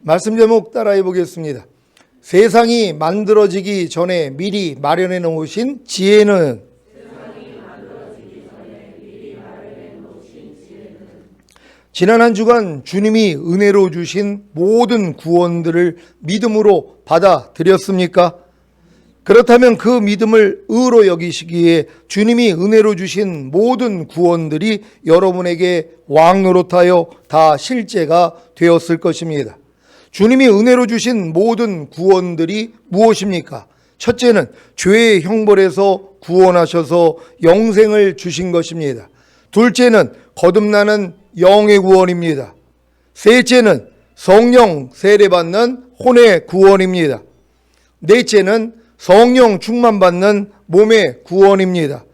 말씀 제목 따라해 보겠습니다. 세상이 만들어지기 전에 미리 마련해 놓으신 지혜는 지난 한 주간 주님이 은혜로 주신 모든 구원들을 믿음으로 받아들였습니까? 그렇다면 그 믿음을 의로 여기시기에 주님이 은혜로 주신 모든 구원들이 여러분에게 왕노릇하여 다 실제가 되었을 것입니다. 주님이 은혜로 주신 모든 구원들이 무엇입니까? 첫째는 죄의 형벌에서 구원하셔서 영생을 주신 것입니다. 둘째는 거듭나는 영의 구원입니다. 셋째는 성령 세례받는 혼의 구원입니다. 넷째는 성령 충만받는 몸의 구원입니다.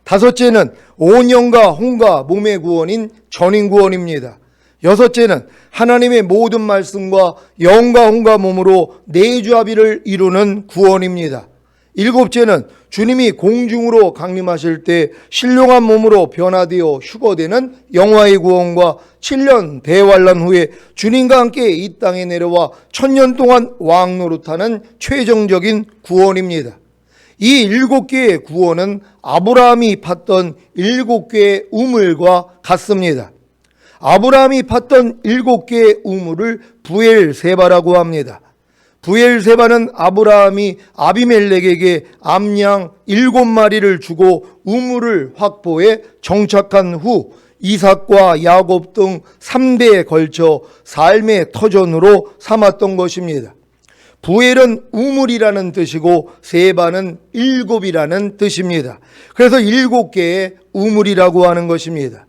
다섯째는 온 영과 혼과 몸의 구원인 전인 구원입니다. 여섯째는 하나님의 모든 말씀과 영과 혼과 몸으로 내주합의를 이루는 구원입니다. 일곱째는 주님이 공중으로 강림하실 때 신령한 몸으로 변화되어 휴거되는 영화의 구원과 7년 대환란 후에 주님과 함께 이 땅에 내려와 1000년 동안 왕노릇하는 최종적인 구원입니다. 이 7개의 구원은 아브라함이 팠던 7개의 우물과 같습니다. 아브라함이 팠던 7개의 우물을 부엘세바라고 합니다. 부엘세바는 아브라함이 아비멜렉에게 암양 7마리를 주고 우물을 확보해 정착한 후 이삭과 야곱 등 3대에 걸쳐 삶의 터전으로 삼았던 것입니다. 부엘은 우물이라는 뜻이고 세바는 7이라는 뜻입니다. 그래서 7개의 우물이라고 하는 것입니다.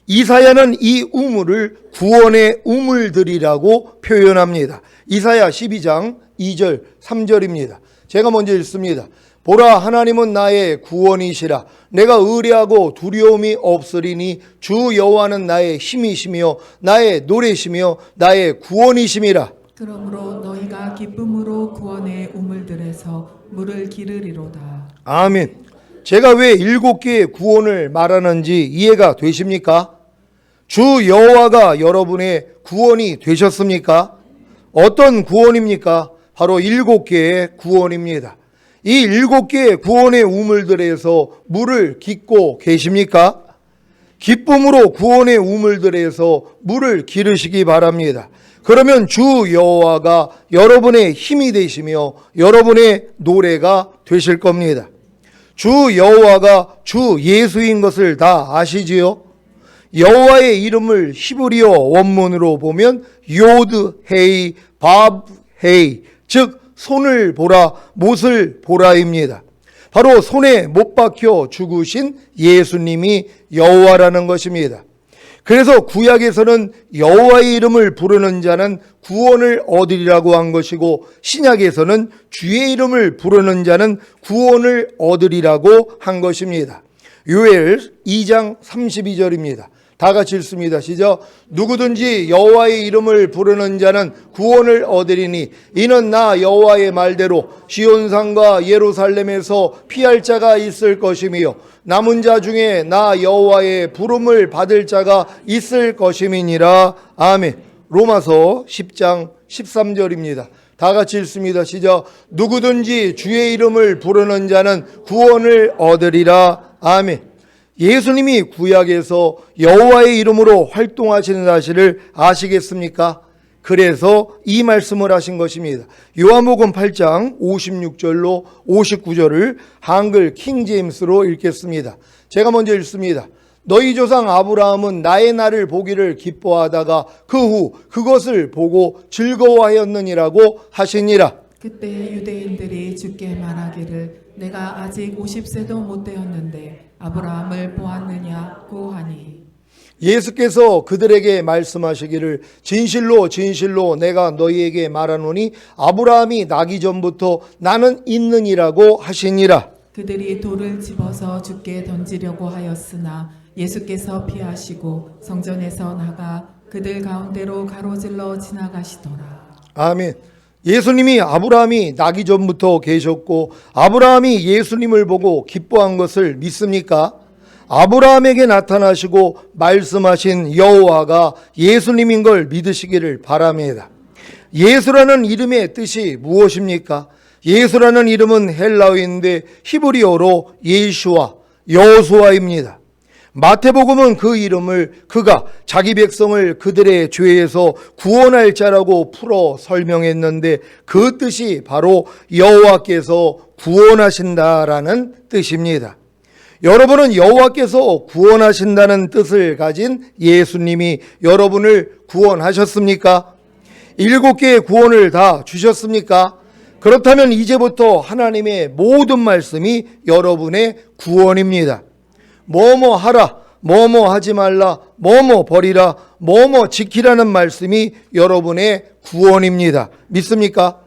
이사야는 이 우물을 구원의 우물들이라고 표현합니다. 이사야 12장 2절 3절입니다. 제가 먼저 읽습니다. 보라, 하나님은 나의 구원이시라. 내가 의뢰하고 두려움이 없으리니 주 여호와는 나의 힘이시며 나의 노래시며 나의 구원이심이라. 그러므로 너희가 기쁨으로 구원의 우물들에서 물을 기르리로다. 아멘. 제가 왜 7개의 구원을 말하는지 이해가 되십니까? 주 여호와가 여러분의 구원이 되셨습니까? 어떤 구원입니까? 바로 7개의 구원입니다. 이 7개의 구원의 우물들에서 물을 깃고 계십니까? 기쁨으로 구원의 우물들에서 물을 기르시기 바랍니다. 그러면 주 여호와가 여러분의 힘이 되시며 여러분의 노래가 되실 겁니다. 주 여호와가 주 예수인 것을 다 아시지요? 여호와의 이름을 히브리어 원문으로 보면 요드 헤이 밥 헤이, 즉 손을 보라 못을 보라입니다. 바로 손에 못 박혀 죽으신 예수님이 여호와라는 것입니다. 그래서 구약에서는 여호와의 이름을 부르는 자는 구원을 얻으리라고 한 것이고 신약에서는 주의 이름을 부르는 자는 구원을 얻으리라고 한 것입니다. 요엘 2장 32절입니다. 다 같이 읽습니다. 시작. 누구든지 여호와의 이름을 부르는 자는 구원을 얻으리니 이는 나 여호와의 말대로 시온산과 예루살렘에서 피할 자가 있을 것이며 남은 자 중에 나 여호와의 부름을 받을 자가 있을 것임이니라. 아멘. 로마서 10장 13절입니다. 다 같이 읽습니다. 시작. 누구든지 주의 이름을 부르는 자는 구원을 얻으리라. 아멘. 예수님이 구약에서 여호와의 이름으로 활동하시는 사실을 아시겠습니까? 그래서 이 말씀을 하신 것입니다. 요한복음 8장 56절로 59절을 한글 킹제임스로 읽겠습니다. 제가 먼저 읽습니다. 너희 조상 아브라함은 나의 날을 보기를 기뻐하다가 그 후 그것을 보고 즐거워하였느니라고 하시니라. 그때 유대인들이 주께 말하기를 내가 아직 50세도 못 되었는데 아브라함을 보았느냐고 하니 예수께서 그들에게 말씀하시기를 진실로 진실로 내가 너희에게 말하노니 아브라함이 나기 전부터 나는 있느니라고 하시니라. 그들이 돌을 집어서 주께 던지려고 하였으나 예수께서 피하시고 성전에서 나가 그들 가운데로 가로질러 지나가시더라. 아멘. 예수님이 아브라함이 나기 전부터 계셨고 아브라함이 예수님을 보고 기뻐한 것을 믿습니까? 아브라함에게 나타나시고 말씀하신 여호와가 예수님인 걸 믿으시기를 바랍니다. 예수라는 이름의 뜻이 무엇입니까? 예수라는 이름은 헬라어인데 히브리어로 예슈아, 여호수아입니다. 마태복음은 그 이름을 그가 자기 백성을 그들의 죄에서 구원할 자라고 풀어 설명했는데 그 뜻이 바로 여호와께서 구원하신다라는 뜻입니다. 여러분은 여호와께서 구원하신다는 뜻을 가진 예수님이 여러분을 구원하셨습니까? 7개의 구원을 다 주셨습니까? 그렇다면 이제부터 하나님의 모든 말씀이 여러분의 구원입니다. 뭐뭐 하라, 뭐뭐 하지 말라, 뭐뭐 버리라, 뭐뭐 지키라는 말씀이 여러분의 구원입니다. 믿습니까?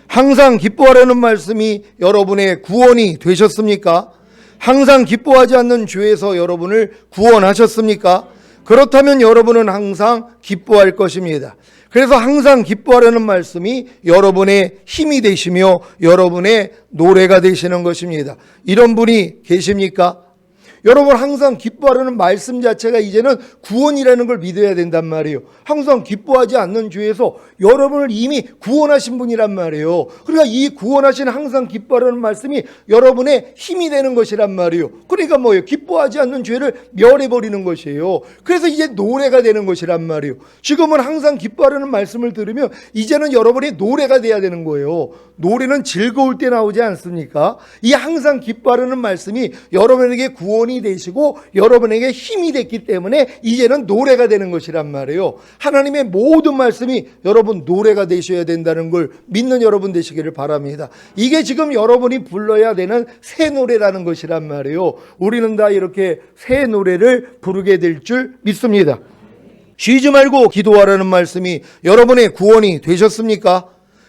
항상 기뻐하라는 말씀이 여러분의 구원이 되셨습니까? 항상 기뻐하지 않는 죄에서 여러분을 구원하셨습니까? 그렇다면 여러분은 항상 기뻐할 것입니다. 그래서 항상 기뻐하라는 말씀이 여러분의 힘이 되시며 여러분의 노래가 되시는 것입니다. 이런 분이 계십니까? 여러분 항상 기뻐하라는 말씀 자체가 이제는 구원이라는 걸 믿어야 된단 말이에요. 항상 기뻐하지 않는 죄에서 여러분을 이미 구원하신 분이란 말이에요. 그러니까 이 구원하신 항상 기뻐하라는 말씀이 여러분의 힘이 되는 것이란 말이에요. 그러니까 뭐예요? 기뻐하지 않는 죄를 멸해버리는 것이에요. 그래서 이제 노래가 되는 것이란 말이에요. 지금은 항상 기뻐하라는 말씀을 들으면 이제는 여러분이 노래가 돼야 되는 거예요. 노래는 즐거울 때 나오지 않습니까? 이 항상 기뻐하라는 말씀이 여러분에게 구원이 되시고 여러분에게 힘이 됐기 때문에 이제는 노래가 되는 것이란 말이에요. 하나님의 모든 말씀이 여러분 노래가 되셔야 된다는 걸 믿는 여러분 되시기를 바랍니다. 이게 지금 여러분이 불러야 되는 새 노래라는 것이란 말이에요. 우리는 다 이렇게 새 노래를 부르게 될 줄 믿습니다. 쉬지 말고 기도하라는 말씀이 여러분의 구원이 되셨습니까?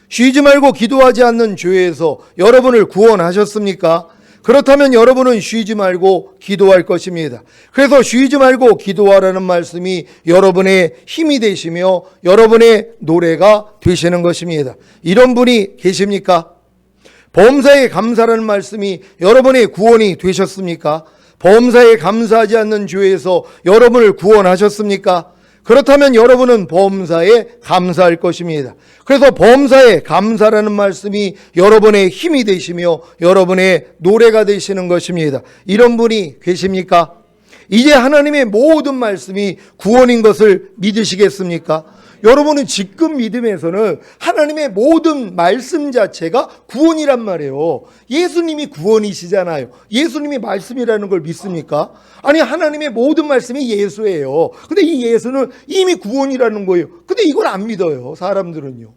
쉬지 말고 기도하지 않는 죄에서 여러분을 구원하셨습니까? 그렇다면 여러분은 쉬지 말고 기도할 것입니다. 그래서 쉬지 말고 기도하라는 말씀이 여러분의 힘이 되시며 여러분의 노래가 되시는 것입니다. 이런 분이 계십니까? 범사에 감사라는 말씀이 여러분의 구원이 되셨습니까? 범사에 감사하지 않는 죄에서 여러분을 구원하셨습니까? 그렇다면 여러분은 범사에 감사할 것입니다. 그래서 범사에 감사라는 말씀이 여러분의 힘이 되시며 여러분의 노래가 되시는 것입니다. 이런 분이 계십니까? 이제 하나님의 모든 말씀이 구원인 것을 믿으시겠습니까? 여러분은 지금 믿음에서는 하나님의 모든 말씀 자체가 구원이란 말이에요. 예수님이 구원이시잖아요. 예수님이 말씀이라는 걸 믿습니까? 아니 하나님의 모든 말씀이 예수예요. 근데 이 예수는 이미 구원이라는 거예요. 근데 이걸 안 믿어요. 사람들은요.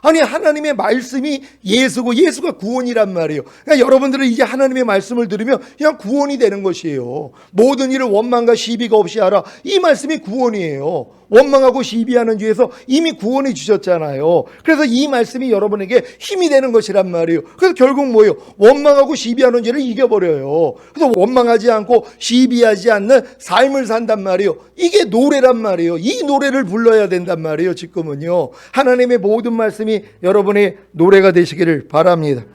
아니 하나님의 말씀이 예수고 예수가 구원이란 말이에요. 그러니까 여러분들은 이제 하나님의 말씀을 들으면 그냥 구원이 되는 것이에요. 모든 일을 원망과 시비가 없이 하라. 이 말씀이 구원이에요. 원망하고 시비하는 죄에서 이미 구원해 주셨잖아요. 그래서 이 말씀이 여러분에게 힘이 되는 것이란 말이에요. 그래서 결국 뭐예요? 원망하고 시비하는 죄를 이겨버려요. 그래서 원망하지 않고 시비하지 않는 삶을 산단 말이에요. 이게 노래란 말이에요. 이 노래를 불러야 된단 말이에요. 지금은요. 하나님의 모든 말씀이 여러분의 노래가 되시기를 바랍니다.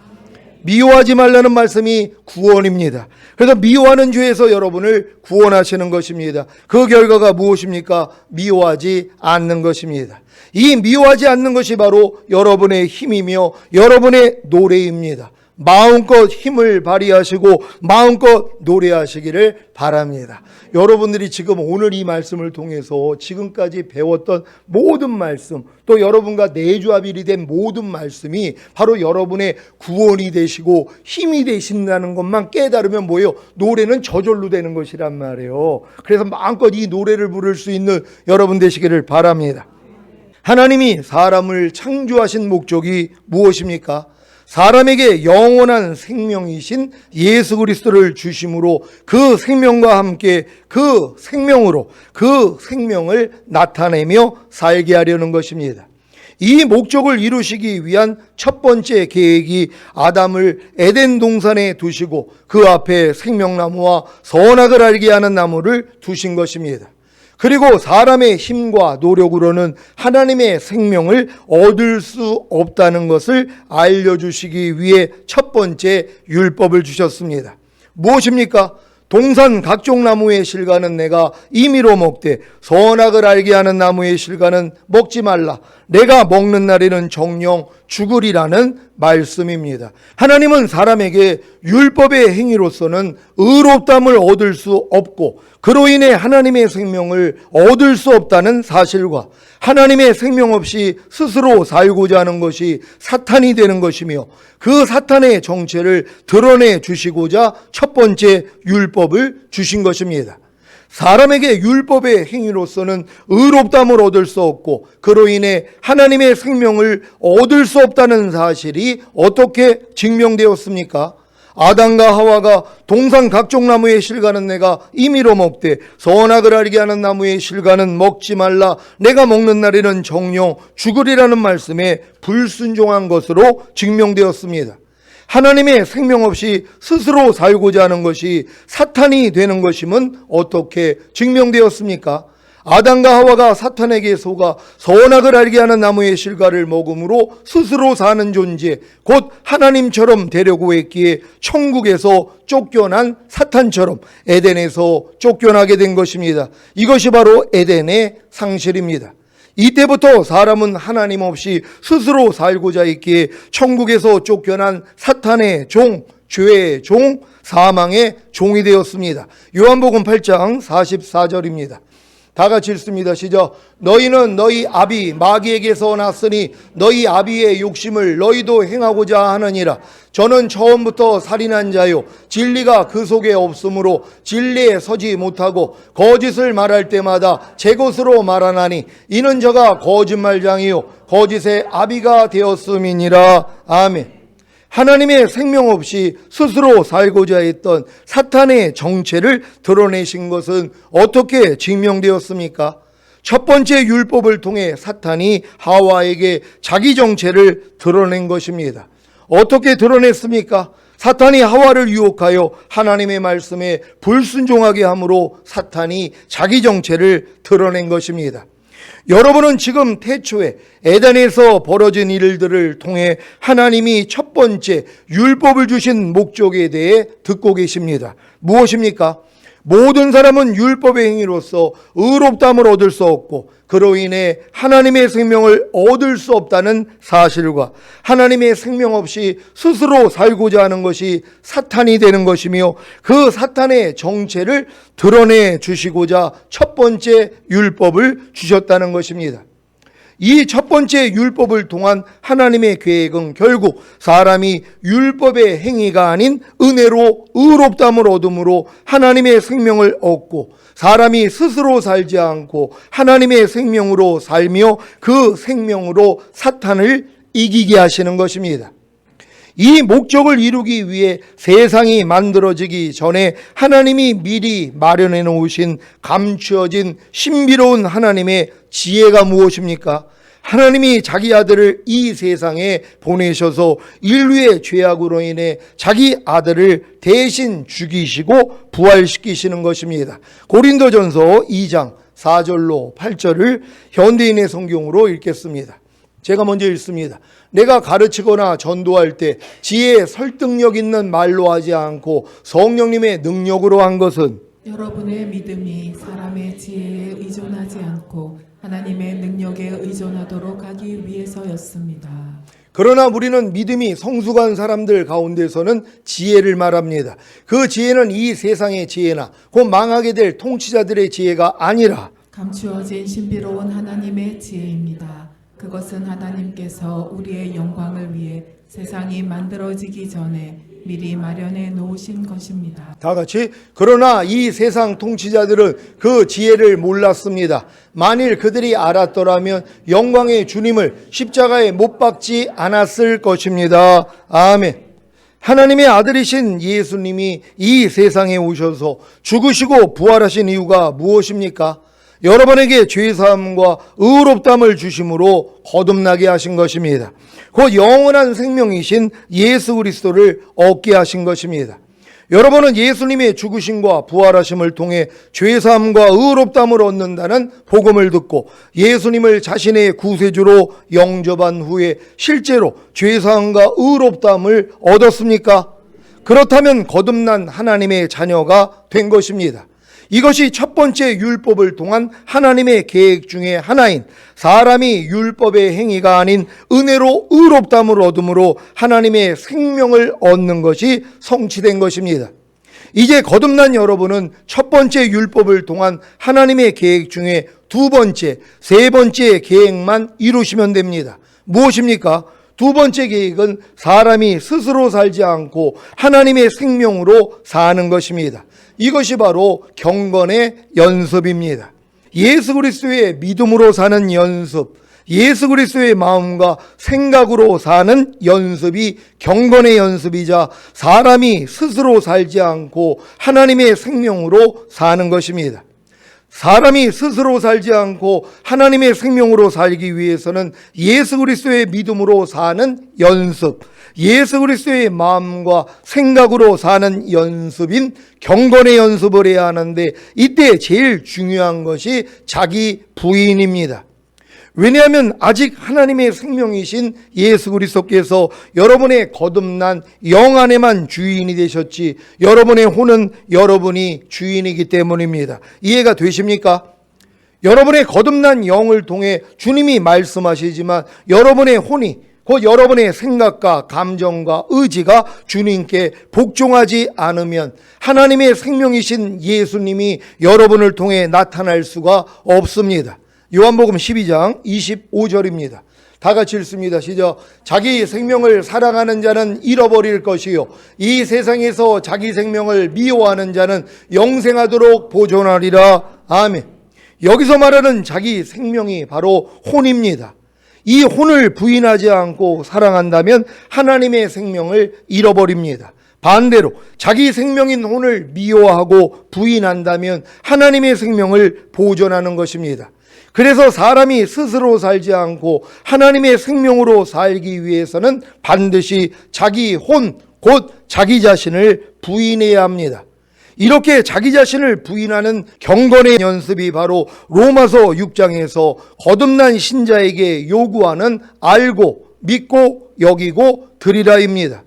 미워하지 말라는 말씀이 구원입니다. 그래서 미워하는 죄에서 여러분을 구원하시는 것입니다. 그 결과가 무엇입니까? 미워하지 않는 것입니다. 이 미워하지 않는 것이 바로 여러분의 힘이며 여러분의 노래입니다. 마음껏 힘을 발휘하시고 마음껏 노래하시기를 바랍니다. 여러분들이 지금 오늘 이 말씀을 통해서 지금까지 배웠던 모든 말씀, 또 여러분과 내조합일이 된 모든 말씀이 바로 여러분의 구원이 되시고 힘이 되신다는 것만 깨달으면 뭐예요? 노래는 저절로 되는 것이란 말이에요. 그래서 마음껏 이 노래를 부를 수 있는 여러분 되시기를 바랍니다. 하나님이 사람을 창조하신 목적이 무엇입니까? 사람에게 영원한 생명이신 예수 그리스도를 주심으로 그 생명과 함께 그 생명으로 그 생명을 나타내며 살게 하려는 것입니다. 이 목적을 이루시기 위한 첫 번째 계획이 아담을 에덴 동산에 두시고 그 앞에 생명나무와 선악을 알게 하는 나무를 두신 것입니다. 그리고 사람의 힘과 노력으로는 하나님의 생명을 얻을 수 없다는 것을 알려주시기 위해 첫 번째 율법을 주셨습니다. 무엇입니까? 동산 각종 나무의 실과는 내가 임의로 먹되 선악을 알게 하는 나무의 실과는 먹지 말라. 내가 먹는 날에는 정령 죽으리라는 말씀입니다. 하나님은 사람에게 율법의 행위로서는 의롭다함을 얻을 수 없고 그로 인해 하나님의 생명을 얻을 수 없다는 사실과 하나님의 생명 없이 스스로 살고자 하는 것이 사탄이 되는 것이며 그 사탄의 정체를 드러내 주시고자 첫 번째 율법을 주신 것입니다. 사람에게 율법의 행위로서는 의롭다함을 얻을 수 없고 그로 인해 하나님의 생명을 얻을 수 없다는 사실이 어떻게 증명되었습니까? 아담과 하와가 동산 각종 나무의 실과는 내가 임의로 먹되 선악을 알게 하는 나무의 실과는 먹지 말라. 내가 먹는 날에는 정령 죽으리라는 말씀에 불순종한 것으로 증명되었습니다. 하나님의 생명 없이 스스로 살고자 하는 것이 사탄이 되는 것임은 어떻게 증명되었습니까? 아담과 하와가 사탄에게 속아 선악을 알게 하는 나무의 실과를 먹음으로 스스로 사는 존재, 곧 하나님처럼 되려고 했기에 천국에서 쫓겨난 사탄처럼 에덴에서 쫓겨나게 된 것입니다. 이것이 바로 에덴의 상실입니다. 이때부터 사람은 하나님 없이 스스로 살고자 했기에 천국에서 쫓겨난 사탄의 종, 죄의 종, 사망의 종이 되었습니다. 요한복음 8장 44절입니다. 다 같이 읽습니다. 시작. 너희는 너희 아비 마귀에게서 났으니 너희 아비의 욕심을 너희도 행하고자 하느니라. 저는 처음부터 살인한 자요 진리가 그 속에 없으므로 진리에 서지 못하고 거짓을 말할 때마다 제 것으로 말하나니 이는 저가 거짓말장이요 거짓의 아비가 되었음이니라. 아멘. 하나님의 생명 없이 스스로 살고자 했던 사탄의 정체를 드러내신 것은 어떻게 증명되었습니까? 첫 번째 율법을 통해 사탄이 하와에게 자기 정체를 드러낸 것입니다. 어떻게 드러냈습니까? 사탄이 하와를 유혹하여 하나님의 말씀에 불순종하게 함으로 사탄이 자기 정체를 드러낸 것입니다. 여러분은 지금 태초에 에덴에서 벌어진 일들을 통해 하나님이 첫 번째 율법을 주신 목적에 대해 듣고 계십니다. 무엇입니까? 모든 사람은 율법의 행위로서 의롭다함을 얻을 수 없고 그로 인해 하나님의 생명을 얻을 수 없다는 사실과 하나님의 생명 없이 스스로 살고자 하는 것이 사탄이 되는 것이며 그 사탄의 정체를 드러내 주시고자 첫 번째 율법을 주셨다는 것입니다. 이 첫 번째 율법을 통한 하나님의 계획은 결국 사람이 율법의 행위가 아닌 은혜로 의롭다함을 얻음으로 하나님의 생명을 얻고 사람이 스스로 살지 않고 하나님의 생명으로 살며 그 생명으로 사탄을 이기게 하시는 것입니다. 이 목적을 이루기 위해 세상이 만들어지기 전에 하나님이 미리 마련해 놓으신 감추어진 신비로운 하나님의 지혜가 무엇입니까? 하나님이 자기 아들을 이 세상에 보내셔서 인류의 죄악으로 인해 자기 아들을 대신 죽이시고 부활시키시는 것입니다. 고린도전서 2장 4절로 8절을 현대인의 성경으로 읽겠습니다. 제가 먼저 읽습니다. 내가 가르치거나 전도할 때 지혜에 설득력 있는 말로 하지 않고 성령님의 능력으로 한 것은 여러분의 믿음이 사람의 지혜에 의존하지 않고 하나님의 능력에 의존하도록 하기 위해서였습니다. 그러나 우리는 믿음이 성숙한 사람들 가운데서는 지혜를 말합니다. 그 지혜는 이 세상의 지혜나 곧 망하게 될 통치자들의 지혜가 아니라 감추어진 신비로운 하나님의 지혜입니다. 그것은 하나님께서 우리의 영광을 위해 세상이 만들어지기 전에 미리 마련해 놓으신 것입니다. 다 같이 그러나 이 세상 통치자들은 그 지혜를 몰랐습니다. 만일 그들이 알았더라면 영광의 주님을 십자가에 못 박지 않았을 것입니다. 아멘. 하나님의 아들이신 예수님이 이 세상에 오셔서 죽으시고 부활하신 이유가 무엇입니까? 여러분에게 죄사함과 의롭다함을 주심으로 거듭나게 하신 것입니다. 곧 영원한 생명이신 예수 그리스도를 얻게 하신 것입니다. 여러분은 예수님의 죽으심과 부활하심을 통해 죄사함과 의롭다함을 얻는다는 복음을 듣고 예수님을 자신의 구세주로 영접한 후에 실제로 죄사함과 의롭다함을 얻었습니까? 그렇다면 거듭난 하나님의 자녀가 된 것입니다. 이것이 첫 번째 율법을 통한 하나님의 계획 중에 하나인 사람이 율법의 행위가 아닌 은혜로 의롭다함을 얻음으로 하나님의 생명을 얻는 것이 성취된 것입니다. 이제 거듭난 여러분은 첫 번째 율법을 통한 하나님의 계획 중에 두 번째, 세 번째 계획만 이루시면 됩니다. 무엇입니까? 두 번째 계획은 사람이 스스로 살지 않고 하나님의 생명으로 사는 것입니다. 이것이 바로 경건의 연습입니다. 예수 그리스도의 믿음으로 사는 연습, 예수 그리스도의 마음과 생각으로 사는 연습이 경건의 연습이자 사람이 스스로 살지 않고 하나님의 생명으로 사는 것입니다. 사람이 스스로 살지 않고 하나님의 생명으로 살기 위해서는 예수 그리스도의 믿음으로 사는 연습, 예수 그리스도의 마음과 생각으로 사는 연습인 경건의 연습을 해야 하는데, 이때 제일 중요한 것이 자기 부인입니다. 왜냐하면 아직 하나님의 생명이신 예수 그리스도께서 여러분의 거듭난 영 안에만 주인이 되셨지 여러분의 혼은 여러분이 주인이기 때문입니다. 이해가 되십니까? 여러분의 거듭난 영을 통해 주님이 말씀하시지만 여러분의 혼이, 곧 여러분의 생각과 감정과 의지가 주님께 복종하지 않으면 하나님의 생명이신 예수님이 여러분을 통해 나타날 수가 없습니다. 요한복음 12장 25절입니다. 다 같이 읽습니다. 시작. 자기 생명을 사랑하는 자는 잃어버릴 것이요 이 세상에서 자기 생명을 미워하는 자는 영생하도록 보존하리라. 아멘. 여기서 말하는 자기 생명이 바로 혼입니다. 이 혼을 부인하지 않고 사랑한다면 하나님의 생명을 잃어버립니다. 반대로 자기 생명인 혼을 미워하고 부인한다면 하나님의 생명을 보존하는 것입니다. 그래서 사람이 스스로 살지 않고 하나님의 생명으로 살기 위해서는 반드시 자기 혼, 곧 자기 자신을 부인해야 합니다. 이렇게 자기 자신을 부인하는 경건의 연습이 바로 로마서 6장에서 거듭난 신자에게 요구하는 알고, 믿고, 여기고, 드리라입니다.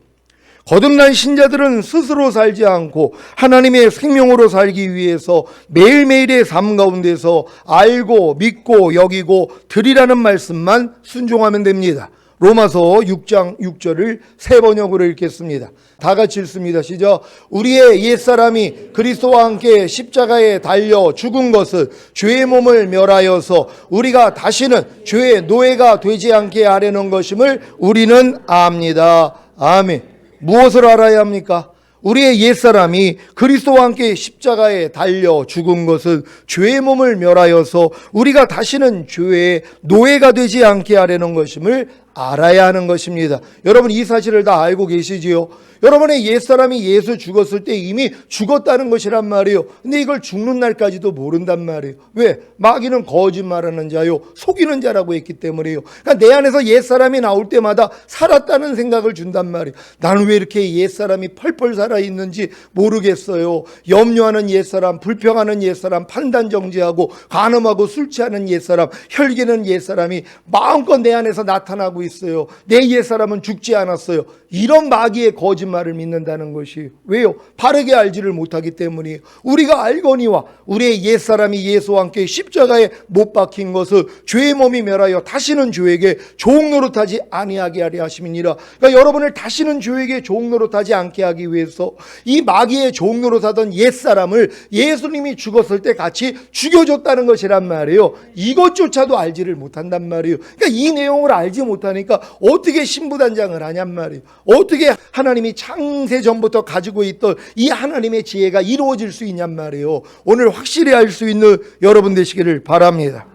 거듭난 신자들은 스스로 살지 않고 하나님의 생명으로 살기 위해서 매일매일의 삶 가운데서 알고, 믿고, 여기고, 드리라는 말씀만 순종하면 됩니다. 로마서 6장 6절을 세 번역으로 읽겠습니다. 다 같이 읽습니다. 시작. 우리의 옛사람이 그리스도와 함께 십자가에 달려 죽은 것은 죄의 몸을 멸하여서 우리가 다시는 죄의 노예가 되지 않게 하려는 것임을 우리는 압니다. 아멘. 무엇을 알아야 합니까? 우리의 옛사람이 그리스도와 함께 십자가에 달려 죽은 것은 죄의 몸을 멸하여서 우리가 다시는 죄의 노예가 되지 않게 하려는 것임을 알아야 하는 것입니다. 여러분 이 사실을 다 알고 계시지요? 여러분의 옛사람이 예수 죽었을 때 이미 죽었다는 것이란 말이에요. 근데 이걸 죽는 날까지도 모른단 말이에요. 왜? 마귀는 거짓말하는 자요 속이는 자라고 했기 때문이에요. 그러니까 내 안에서 옛사람이 나올 때마다 살았다는 생각을 준단 말이에요. 나는 왜 이렇게 옛사람이 펄펄 살아있는지 모르겠어요. 염려하는 옛사람, 불평하는 옛사람, 판단정지하고 간음하고 술 취하는 옛사람, 혈기는 옛사람이 마음껏 내 안에서 나타나고 있어요. 내 옛사람은 죽지 않았어요. 이런 마귀의 거짓말을 믿는다는 것이 왜요? 바르게 알지를 못하기 때문이에요. 우리가 알거니와 우리의 옛사람이 예수와 함께 십자가에 못 박힌 것을 죄의 몸이 멸하여 다시는 죄에게 종노릇하지 아니하게 하려 하심이니라. 그러니까 여러분을 다시는 죄에게 종노릇하지 않게 하기 위해서 이 마귀의 종노릇하던 옛사람을 예수님이 죽었을 때 같이 죽여줬다는 것이란 말이에요. 이것조차도 알지를 못한단 말이에요. 그러니까 이 내용을 알지 못하니까 어떻게 신부단장을 하냔 말이에요. 어떻게 하나님이 창세 전부터 가지고 있던 이 하나님의 지혜가 이루어질 수 있냔 말이에요. 오늘 확실히 알 수 있는 여러분 되시기를 바랍니다.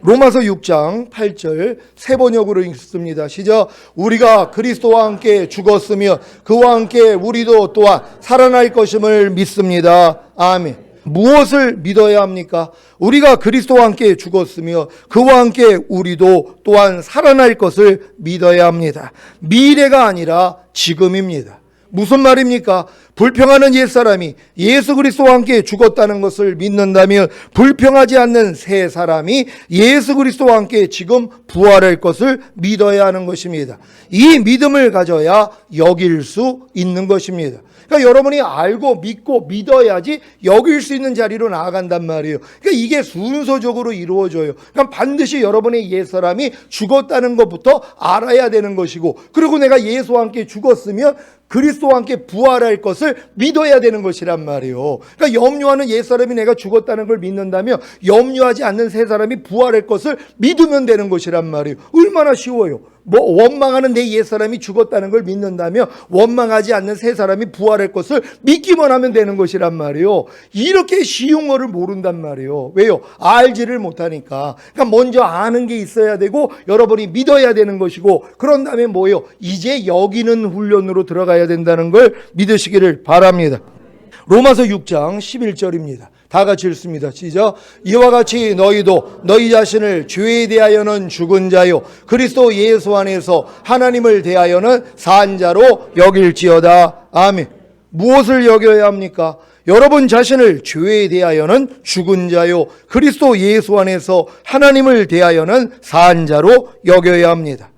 로마서 6장 8절 세 번역으로 읽습니다. 시작. 우리가 그리스도와 함께 죽었으며 그와 함께 우리도 또한 살아날 것임을 믿습니다. 아멘. 무엇을 믿어야 합니까? 우리가 그리스도와 함께 죽었으며 그와 함께 우리도 또한 살아날 것을 믿어야 합니다. 미래가 아니라 지금입니다. 무슨 말입니까? 불평하는 옛사람이 예수 그리스도와 함께 죽었다는 것을 믿는다면 불평하지 않는 새 사람이 예수 그리스도와 함께 지금 부활할 것을 믿어야 하는 것입니다. 이 믿음을 가져야 여길 수 있는 것입니다. 그러니까 여러분이 알고 믿고 믿어야지 여길 수 있는 자리로 나아간단 말이에요. 그러니까 이게 순서적으로 이루어져요. 그러니까 반드시 여러분의 옛사람이 죽었다는 것부터 알아야 되는 것이고, 그리고 내가 예수와 함께 죽었으면 그리스도와 함께 부활할 것을 믿어야 되는 것이란 말이에요. 그러니까 염려하는 옛사람이 내가 죽었다는 걸 믿는다면 염려하지 않는 새 사람이 부활할 것을 믿으면 되는 것이란 말이에요. 얼마나 쉬워요. 원망하는 내 옛사람이 죽었다는 걸 믿는다면 원망하지 않는 새 사람이 부활할 것을 믿기만 하면 되는 것이란 말이에요. 이렇게 쉬운 거를 모른단 말이에요. 왜요? 알지를 못하니까. 그러니까 먼저 아는 게 있어야 되고 여러분이 믿어야 되는 것이고, 그런 다음에 뭐예요? 이제 여기는 훈련으로 들어가야 된다는 걸 믿으시기를 바랍니다. 로마서 6장 11절입니다. 다 같이 읽습니다. 시작. 이와 같이 너희도 너희 자신을 죄에 대하여는 죽은 자요 그리스도 예수 안에서 하나님을 대하여는 산 자로 여길지어다. 아멘. 무엇을 여겨야 합니까? 여러분 자신을 죄에 대하여는 죽은 자요 그리스도 예수 안에서 하나님을 대하여는 산 자로 여겨야 합니다.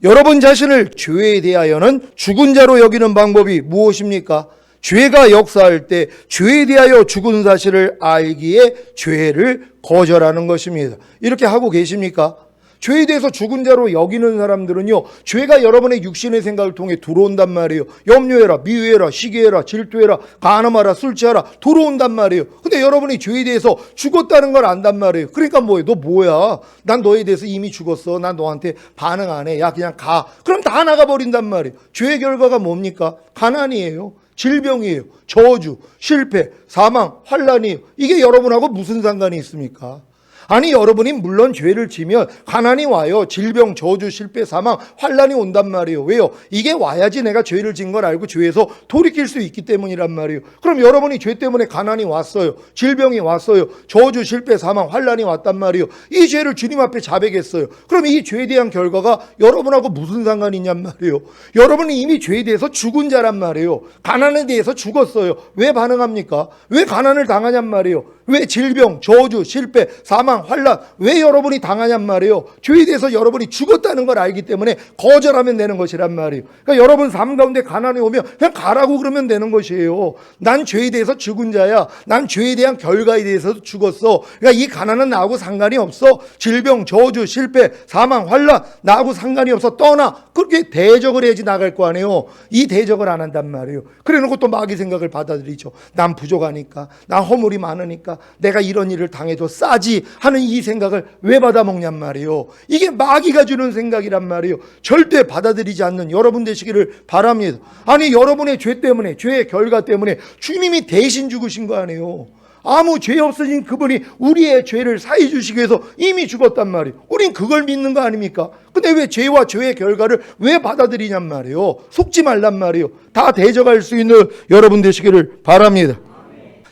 여러분 자신을 죄에 대하여는 죽은 자로 여기는 방법이 무엇입니까? 죄가 역사할 때 죄에 대하여 죽은 사실을 알기에 죄를 거절하는 것입니다. 이렇게 하고 계십니까? 죄에 대해서 죽은 자로 여기는 사람들은요, 죄가 여러분의 육신의 생각을 통해 들어온단 말이에요. 염려해라, 미워해라, 시기해라, 질투해라, 간음하라, 술 취하라 들어온단 말이에요. 근데 여러분이 죄에 대해서 죽었다는 걸 안단 말이에요. 그러니까 뭐예요? 너 뭐야? 난 너에 대해서 이미 죽었어. 난 너한테 반응 안 해. 야, 그냥 가. 그럼 다 나가버린단 말이에요. 죄의 결과가 뭡니까? 가난이에요. 질병이에요. 저주, 실패, 사망, 환난이에요. 이게 여러분하고 무슨 상관이 있습니까? 아니, 여러분이 물론 죄를 지면 가난이 와요. 질병, 저주, 실패, 사망, 환난이 온단 말이에요. 왜요? 이게 와야지 내가 죄를 진 걸 알고 죄에서 돌이킬 수 있기 때문이란 말이에요. 그럼 여러분이 죄 때문에 가난이 왔어요. 질병이 왔어요. 저주, 실패, 사망, 환난이 왔단 말이에요. 이 죄를 주님 앞에 자백했어요. 그럼 이 죄에 대한 결과가 여러분하고 무슨 상관이 있냔 말이에요. 여러분이 이미 죄에 대해서 죽은 자란 말이에요. 가난에 대해서 죽었어요. 왜 반응합니까? 왜 가난을 당하냔 말이에요. 왜 질병, 저주, 실패, 사망, 환난 왜 여러분이 당하냔 말이에요. 죄에 대해서 여러분이 죽었다는 걸 알기 때문에 거절하면 되는 것이란 말이에요. 그러니까 여러분 삶 가운데 가난이 오면 그냥 가라고 그러면 되는 것이에요. 난 죄에 대해서 죽은 자야. 난 죄에 대한 결과에 대해서 죽었어. 그러니까 이 가난은 나하고 상관이 없어. 질병, 저주, 실패, 사망, 환난 나하고 상관이 없어. 떠나. 그렇게 대적을 해야지 나갈 거 아니에요. 이 대적을 안 한단 말이에요. 그래 놓고 또 마귀 생각을 받아들이죠. 난 부족하니까, 난 허물이 많으니까, 내가 이런 일을 당해도 싸지 하는 이 생각을 왜 받아먹냔 말이에요. 이게 마귀가 주는 생각이란 말이에요. 절대 받아들이지 않는 여러분 되시기를 바랍니다. 아니, 여러분의 죄 때문에, 죄의 결과 때문에 주님이 대신 죽으신 거 아니에요. 아무 죄 없으신 그분이 우리의 죄를 사해 주시기 위해서 이미 죽었단 말이에요. 우린 그걸 믿는 거 아닙니까? 근데 왜 죄와 죄의 결과를 왜 받아들이냔 말이에요. 속지 말란 말이에요. 다 대적할 수 있는 여러분 되시기를 바랍니다.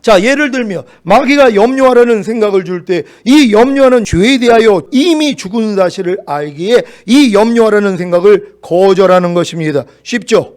자, 예를 들면 마귀가 염려하라는 생각을 줄 때 이 염려하는 죄에 대하여 이미 죽은 사실을 알기에 이 염려하라는 생각을 거절하는 것입니다. 쉽죠?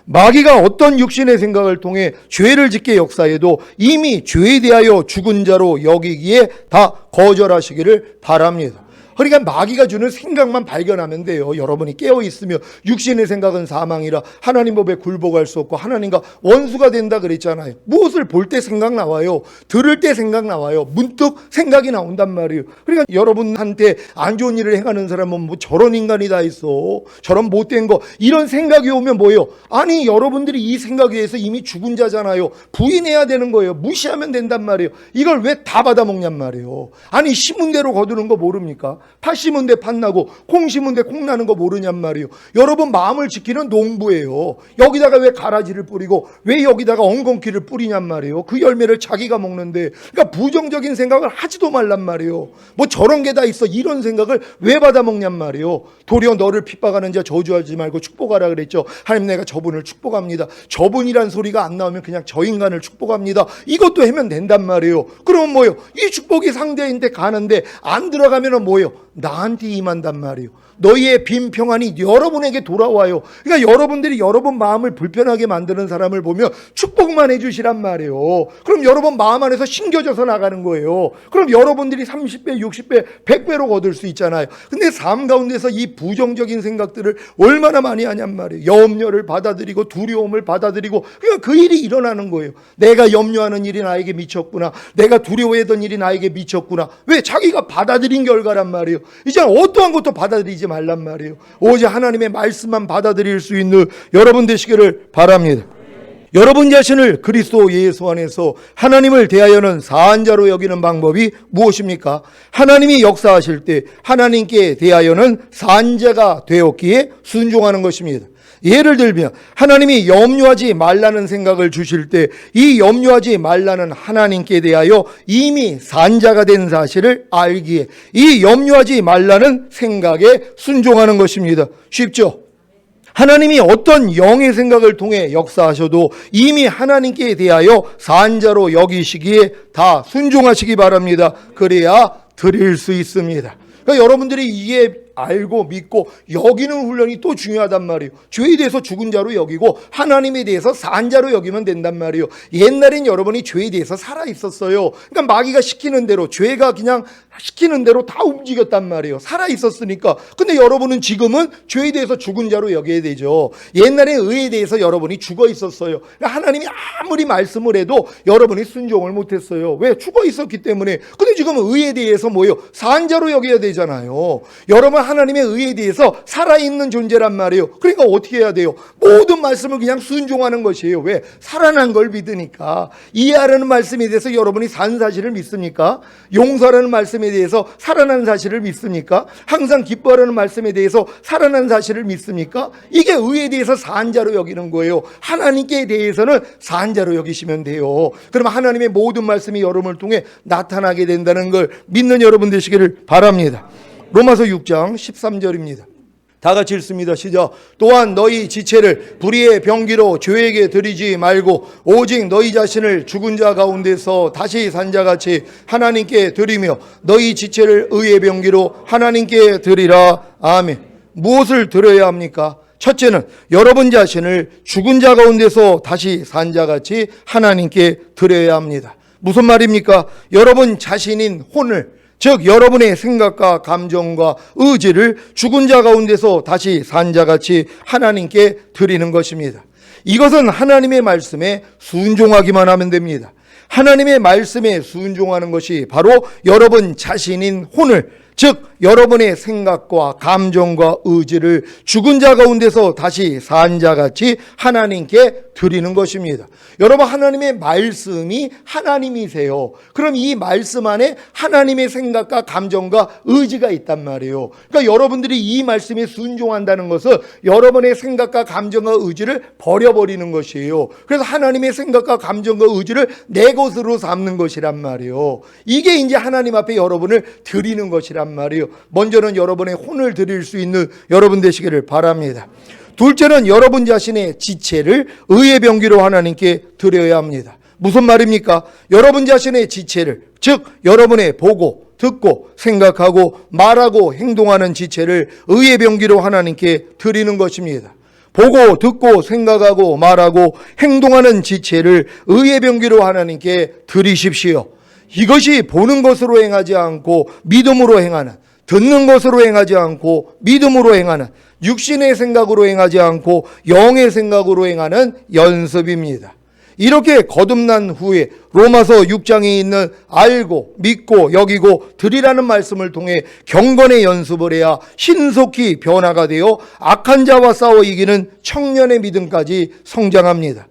마귀가 어떤 육신의 생각을 통해 죄를 짓게 역사해도 이미 죄에 대하여 죽은 자로 여기기에 다 거절하시기를 바랍니다. 그러니까 마귀가 주는 생각만 발견하면 돼요. 여러분이 깨어있으며 육신의 생각은 사망이라 하나님 법에 굴복할 수 없고 하나님과 원수가 된다 그랬잖아요. 무엇을 볼 때 생각 나와요. 들을 때 생각 나와요. 문득 생각이 나온단 말이에요. 그러니까 여러분한테 안 좋은 일을 행하는 사람은 뭐 저런 인간이 다 있어. 저런 못된 거. 이런 생각이 오면 뭐예요? 아니, 여러분들이 이 생각에 대해서 이미 죽은 자잖아요. 부인해야 되는 거예요. 무시하면 된단 말이에요. 이걸 왜 다 받아먹냔 말이에요. 아니, 심은 대로 거두는 거 모릅니까? 팥 심은 데 팥 나고 콩 심은 데 콩 나는 거 모르냔 말이에요. 여러분 마음을 지키는 농부예요. 여기다가 왜 가라지를 뿌리고 왜 여기다가 엉겅퀴를 뿌리냔 말이에요. 그 열매를 자기가 먹는데, 그러니까 부정적인 생각을 하지도 말란 말이에요. 뭐 저런 게 다 있어. 이런 생각을 왜 받아먹냔 말이에요. 도리어 너를 핍박하는 자 저주하지 말고 축복하라 그랬죠. 하나님, 내가 저분을 축복합니다. 저분이란 소리가 안 나오면 그냥 저 인간을 축복합니다. 이것도 하면 된단 말이에요. 그러면 뭐예요? 이 축복이 상대인데 가는데 안 들어가면은 뭐예요? 나한테 임한단 말이에요. 너희의 빈 평안이 여러분에게 돌아와요. 그러니까 여러분들이 여러분 마음을 불편하게 만드는 사람을 보면 축복만 해주시란 말이에요. 그럼 여러분 마음 안에서 신겨져서 나가는 거예요. 그럼 여러분들이 30배, 60배, 100배로 거둘 수 있잖아요. 근데 삶 가운데서 이 부정적인 생각들을 얼마나 많이 하냔 말이에요. 염려를 받아들이고 두려움을 받아들이고 그러니까 그 일이 일어나는 거예요. 내가 염려하는 일이 나에게 미쳤구나. 내가 두려워했던 일이 나에게 미쳤구나. 왜? 자기가 받아들인 결과란 말이에요. 이제 어떠한 것도 받아들이지 말란 말이에요. 오직 하나님의 말씀만 받아들일 수 있는 여러분 되시기를 바랍니다. 여러분 자신을 그리스도 예수 안에서 하나님을 대하여는 사한 자로 여기는 방법이 무엇입니까? 하나님이 역사하실 때 하나님께 대하여는 사한 자가 되었기에 순종하는 것입니다. 예를 들면 하나님이 염려하지 말라는 생각을 주실 때 이 염려하지 말라는 하나님께 대하여 이미 산자가 된 사실을 알기에 이 염려하지 말라는 생각에 순종하는 것입니다. 쉽죠? 하나님이 어떤 영의 생각을 통해 역사하셔도 이미 하나님께 대하여 산자로 여기시기에 다 순종하시기 바랍니다. 그래야 드릴 수 있습니다. 그러니까 여러분들이 이게 알고 믿고 여기는 훈련이 또 중요하단 말이에요. 죄에 대해서 죽은 자로 여기고 하나님에 대해서 산 자로 여기면 된단 말이에요. 옛날엔 여러분이 죄에 대해서 살아 있었어요. 그러니까 마귀가 시키는 대로 죄가 그냥 시키는 대로 다 움직였단 말이에요. 살아 있었으니까. 근데 여러분은 지금은 죄에 대해서 죽은 자로 여겨야 되죠. 옛날에 의에 대해서 여러분이 죽어 있었어요. 그러니까 하나님이 아무리 말씀을 해도 여러분이 순종을 못했어요. 왜? 죽어 있었기 때문에. 근데 지금 의에 대해서 뭐예요? 산 자로 여겨야 되잖아요. 여러분 하나님의 의에 대해서 살아있는 존재란 말이에요. 그러니까 어떻게 해야 돼요? 모든 말씀을 그냥 순종하는 것이에요. 왜? 살아난 걸 믿으니까. 이해하라는 말씀에 대해서 여러분이 산 사실을 믿습니까? 용서하라는 말씀에 대해서 살아난 사실을 믿습니까? 항상 기뻐하라는 말씀에 대해서 살아난 사실을 믿습니까? 이게 의에 대해서 산 자로 여기는 거예요. 하나님께 대해서는 산 자로 여기시면 돼요. 그러면 하나님의 모든 말씀이 여러분을 통해 나타나게 된다는 걸 믿는 여러분 되시기를 바랍니다. 로마서 6장 13절입니다. 다 같이 읽습니다. 시작. 또한 너희 지체를 불의의 병기로 죄에게 드리지 말고 오직 너희 자신을 죽은 자 가운데서 다시 산 자같이 하나님께 드리며 너희 지체를 의의 병기로 하나님께 드리라. 아멘. 무엇을 드려야 합니까? 첫째는 여러분 자신을 죽은 자 가운데서 다시 산 자같이 하나님께 드려야 합니다. 무슨 말입니까? 여러분 자신인 혼을, 즉 여러분의 생각과 감정과 의지를 죽은 자 가운데서 다시 산 자같이 하나님께 드리는 것입니다. 이것은 하나님의 말씀에 순종하기만 하면 됩니다. 하나님의 말씀에 순종하는 것이 바로 여러분 자신인 혼을, 즉 여러분의 생각과 감정과 의지를 죽은 자 가운데서 다시 산 자같이 하나님께 드리는 것입니다. 여러분 하나님의 말씀이 하나님이세요. 그럼 이 말씀 안에 하나님의 생각과 감정과 의지가 있단 말이에요. 그러니까 여러분들이 이 말씀에 순종한다는 것은 여러분의 생각과 감정과 의지를 버려버리는 것이에요. 그래서 하나님의 생각과 감정과 의지를 내 것으로 삼는 것이란 말이에요. 이게 이제 하나님 앞에 여러분을 드리는 것이란 말이에요. 먼저는 여러분의 혼을 드릴 수 있는 여러분 되시기를 바랍니다. 둘째는 여러분 자신의 지체를 의의 병기로 하나님께 드려야 합니다. 무슨 말입니까? 여러분 자신의 지체를, 즉 여러분의 보고 듣고 생각하고 말하고 행동하는 지체를 의의 병기로 하나님께 드리는 것입니다. 보고 듣고 생각하고 말하고 행동하는 지체를 의의 병기로 하나님께 드리십시오. 이것이 보는 것으로 행하지 않고 믿음으로 행하는, 듣는 것으로 행하지 않고 믿음으로 행하는, 육신의 생각으로 행하지 않고 영의 생각으로 행하는 연습입니다. 이렇게 거듭난 후에 로마서 6장에 있는 알고 믿고 여기고 드리라는 말씀을 통해 경건의 연습을 해야 신속히 변화가 되어 악한 자와 싸워 이기는 청년의 믿음까지 성장합니다.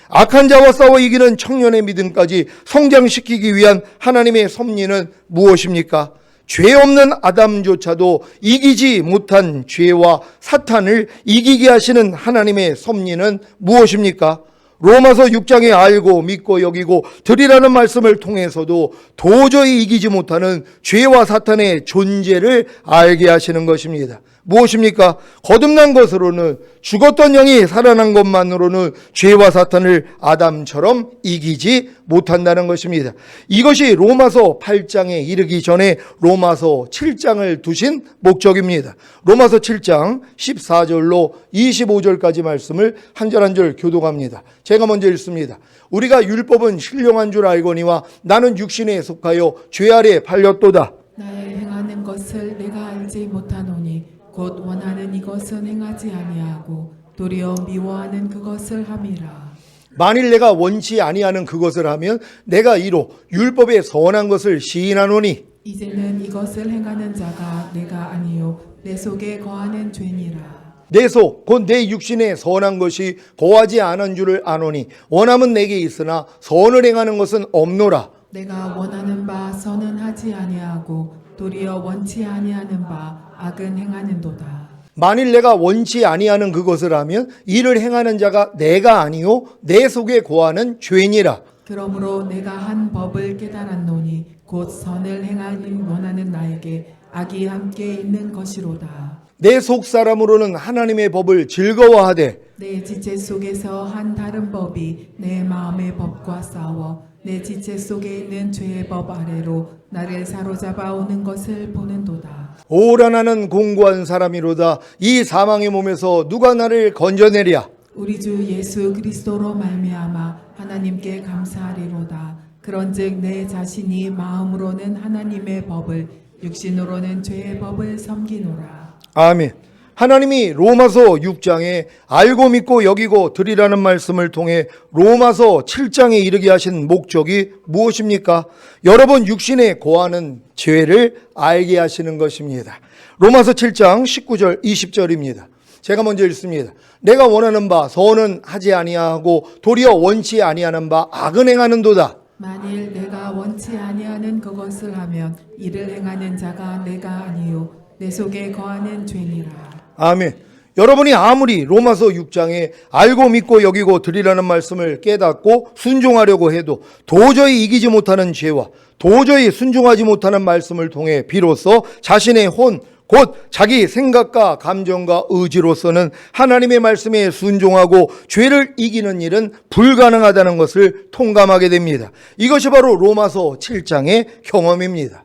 악한 자와 싸워 이기는 청년의 믿음까지 성장시키기 위한 하나님의 섭리는 무엇입니까? 죄 없는 아담조차도 이기지 못한 죄와 사탄을 이기게 하시는 하나님의 섭리는 무엇입니까? 로마서 6장에 알고 믿고 여기고 드리라는 말씀을 통해서도 도저히 이기지 못하는 죄와 사탄의 존재를 알게 하시는 것입니다. 무엇입니까? 거듭난 것으로는, 죽었던 영이 살아난 것만으로는 죄와 사탄을 아담처럼 이기지 못한다는 것입니다. 이것이 로마서 8장에 이르기 전에 로마서 7장을 두신 목적입니다. 로마서 7장 14절로 25절까지 말씀을 한 절 한 절 교독합니다. 제가 먼저 읽습니다. 우리가 율법은 신령한 줄 알거니와 나는 육신에 속하여 죄 아래 팔렸도다. 나의 행하는 것을 내가 알지 못하노니 곧 원하는 이것은 행하지 아니하고 도리어 미워하는 그것을 함이라. 만일 내가 원치 아니하는 그것을 하면 내가 이로 율법의 선한 것을 시인하노니 이제는 이것을 행하는 자가 내가 아니요 내 속에 거하는 죄니라. 내 속 곧 내 육신에 선한 것이 거하지 않은 줄을 아노니 원함은 내게 있으나 선을 행하는 것은 없노라. 내가 원하는 바 선은 하지 아니하고 도리어 원치 아니하는 바 악은 행하는도다. 만일 내가 원치 아니하는 그것을 하면 이를 행하는 자가 내가 아니요 내 속에 거하는 죄니라. 그러므로 내가 한 법을 깨달았노니 곧 선을 행하는 원하는 나에게 악이 함께 있는 것이로다. 내 속 사람으로는 하나님의 법을 즐거워하되 내 지체 속에서 한 다른 법이 내 마음의 법과 싸워 내 지체 속에 있는 죄의 법 아래로 나를 사로잡아 오는 것을 보는도다. 오라 나는 공고한 사람이로다. 이 사망의 몸에서 누가 나를 건져내랴. 우리 주 예수 그리스도로 말미암아 하나님께 감사하리로다. 그런즉 내 자신이 마음으로는 하나님의 법을 육신으로는 죄의 법을 섬기노라. 아멘. 하나님이 로마서 6장에 알고 믿고 여기고 드리라는 말씀을 통해 로마서 7장에 이르게 하신 목적이 무엇입니까? 여러분 육신에 거하는 죄를 알게 하시는 것입니다. 로마서 7장 19절 20절입니다. 제가 먼저 읽습니다. 내가 원하는 바 선은 하지 아니하고 도리어 원치 아니하는 바 악은 행하는도다. 만일 내가 원치 아니하는 그것을 하면 이를 행하는 자가 내가 아니요 내 속에 거하는 죄니라. 아멘. 여러분이 아무리 로마서 6장에 알고 믿고 여기고 드리라는 말씀을 깨닫고 순종하려고 해도 도저히 이기지 못하는 죄와 도저히 순종하지 못하는 말씀을 통해 비로소 자신의 혼, 곧 자기 생각과 감정과 의지로서는 하나님의 말씀에 순종하고 죄를 이기는 일은 불가능하다는 것을 통감하게 됩니다. 이것이 바로 로마서 7장의 경험입니다.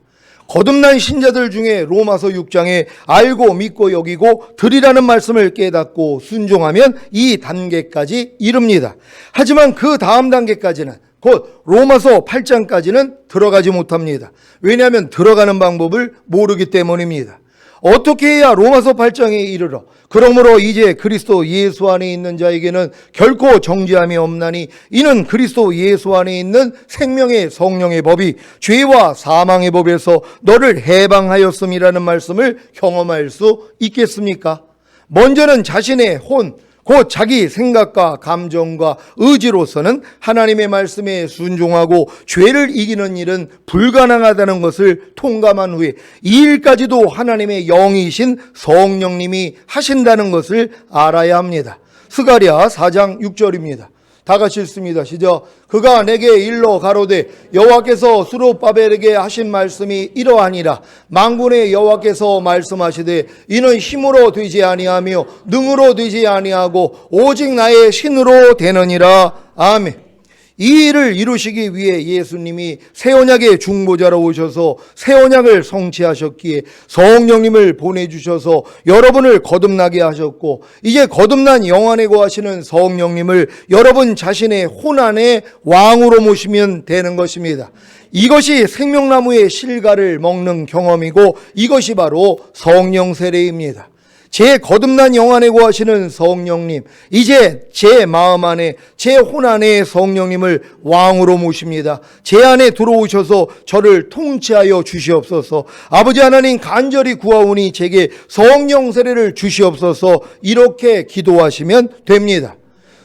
거듭난 신자들 중에 로마서 6장에 알고 믿고 여기고 드리라는 말씀을 깨닫고 순종하면 이 단계까지 이릅니다. 하지만 그 다음 단계까지는 곧 로마서 8장까지는 들어가지 못합니다. 왜냐하면 들어가는 방법을 모르기 때문입니다. 어떻게 해야 로마서 8장에 이르러 그러므로 이제 그리스도 예수 안에 있는 자에게는 결코 정죄함이 없나니 이는 그리스도 예수 안에 있는 생명의 성령의 법이 죄와 사망의 법에서 너를 해방하였음이라는 말씀을 경험할 수 있겠습니까? 먼저는 자신의 혼, 곧 자기 생각과 감정과 의지로서는 하나님의 말씀에 순종하고 죄를 이기는 일은 불가능하다는 것을 통감한 후에 이 일까지도 하나님의 영이신 성령님이 하신다는 것을 알아야 합니다. 스가랴 4장 6절입니다. 다 같이 읽습니다. 시작. 그가 내게 일러 가로되 여호와께서 스룹바벨에게 하신 말씀이 이러하니라. 만군의 여호와께서 말씀하시되 이는 힘으로 되지 아니하며 능으로 되지 아니하고 오직 나의 신으로 되느니라. 아멘. 이 일을 이루시기 위해 예수님이 새 언약의 중보자로 오셔서 새 언약을 성취하셨기에 성령님을 보내주셔서 여러분을 거듭나게 하셨고 이제 거듭난 영 안에 거하시는 성령님을 여러분 자신의 혼 안에 왕으로 모시면 되는 것입니다. 이것이 생명나무의 실과를 먹는 경험이고 이것이 바로 성령 세례입니다. 제 거듭난 영 안에 거하시는 성령님, 이제 제 마음 안에, 제 혼 안에 성령님을 왕으로 모십니다. 제 안에 들어오셔서 저를 통치하여 주시옵소서. 아버지 하나님 간절히 구하오니 제게 성령 세례를 주시옵소서. 이렇게 기도하시면 됩니다.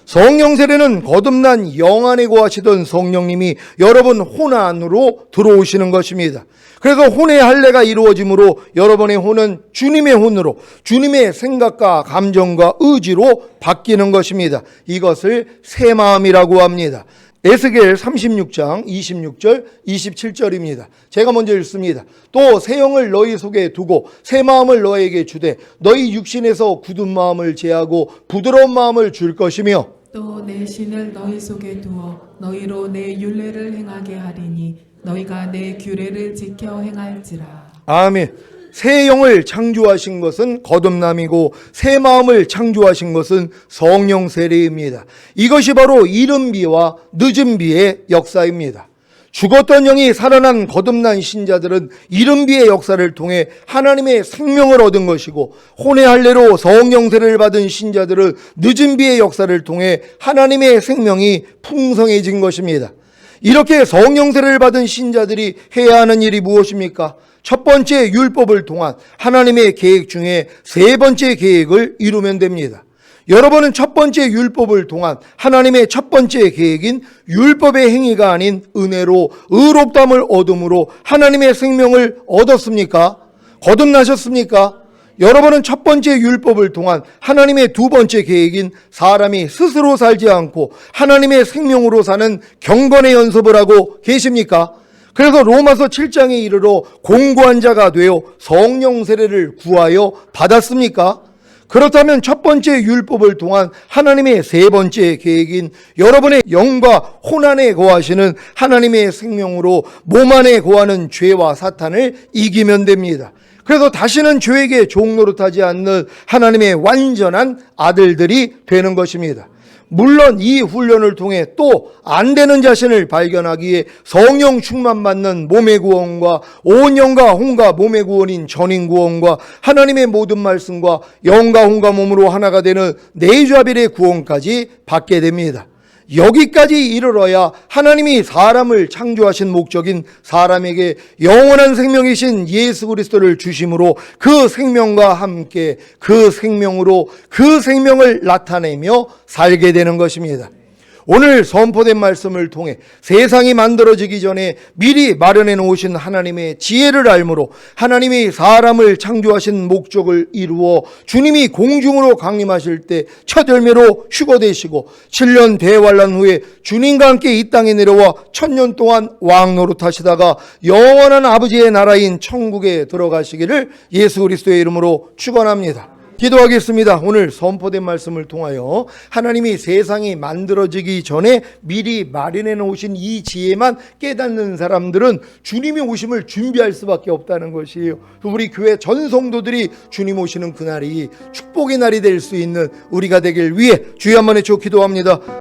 성령 세례는 거듭난 영 안에 거하시던 성령님이 여러분 혼 안으로 들어오시는 것입니다. 그래서 혼의 할례가 이루어지므로 여러분의 혼은 주님의 혼으로 주님의 생각과 감정과 의지로 바뀌는 것입니다. 이것을 새 마음이라고 합니다. 에스겔 36장 26절 27절입니다. 제가 먼저 읽습니다. 또 새 영을 너희 속에 두고 새 마음을 너에게 주되 너희 육신에서 굳은 마음을 제하고 부드러운 마음을 줄 것이며 또 내 신을 너희 속에 두어 너희로 내 율례를 행하게 하리니 너희가 내 규례를 지켜 행할지라. 아멘. 새 영을 창조하신 것은 거듭남이고 새 마음을 창조하신 것은 성령 세례입니다. 이것이 바로 이른 비와 늦은 비의 역사입니다. 죽었던 영이 살아난 거듭난 신자들은 이른 비의 역사를 통해 하나님의 생명을 얻은 것이고 혼의 할례로 성령 세례를 받은 신자들은 늦은 비의 역사를 통해 하나님의 생명이 풍성해진 것입니다. 이렇게 성령 세례를 받은 신자들이 해야 하는 일이 무엇입니까? 첫 번째 율법을 통한 하나님의 계획 중에 세 번째 계획을 이루면 됩니다. 여러분은 첫 번째 율법을 통한 하나님의 첫 번째 계획인 율법의 행위가 아닌 은혜로 의롭다함을 얻음으로 하나님의 생명을 얻었습니까? 거듭나셨습니까? 여러분은 첫 번째 율법을 통한 하나님의 두 번째 계획인 사람이 스스로 살지 않고 하나님의 생명으로 사는 경건의 연습을 하고 계십니까? 그래서 로마서 7장에 이르러 공고한 자가 되어 성령 세례를 구하여 받았습니까? 그렇다면 첫 번째 율법을 통한 하나님의 세 번째 계획인 여러분의 영과 혼 안에 거하시는 하나님의 생명으로 몸 안에 거하는 죄와 사탄을 이기면 됩니다. 그래서 다시는 죄에게 종노릇하지 않는 하나님의 완전한 아들들이 되는 것입니다. 물론 이 훈련을 통해 또 안 되는 자신을 발견하기에 성령 충만 받는 몸의 구원과 온 영과 혼과 몸의 구원인 전인 구원과 하나님의 모든 말씀과 영과 혼과 몸으로 하나가 되는 내좌빌의 구원까지 받게 됩니다. 여기까지 이르러야 하나님이 사람을 창조하신 목적인 사람에게 영원한 생명이신 예수 그리스도를 주심으로 그 생명과 함께 그 생명으로 그 생명을 나타내며 살게 되는 것입니다. 오늘 선포된 말씀을 통해 세상이 만들어지기 전에 미리 마련해 놓으신 하나님의 지혜를 알므로 하나님이 사람을 창조하신 목적을 이루어 주님이 공중으로 강림하실 때 첫 열매로 휴거되시고 7년 대환란 후에 주님과 함께 이 땅에 내려와 1000년 동안 왕 노릇하시다가 영원한 아버지의 나라인 천국에 들어가시기를 예수 그리스도의 이름으로 축원합니다. 기도하겠습니다. 오늘 선포된 말씀을 통하여 하나님이 세상이 만들어지기 전에 미리 마련해 놓으신 이 지혜만 깨닫는 사람들은 주님이 오심을 준비할 수밖에 없다는 것이에요. 우리 교회 전 성도들이 주님 오시는 그날이 축복의 날이 될 수 있는 우리가 되길 위해 주여 한번 외쳐 기도합니다.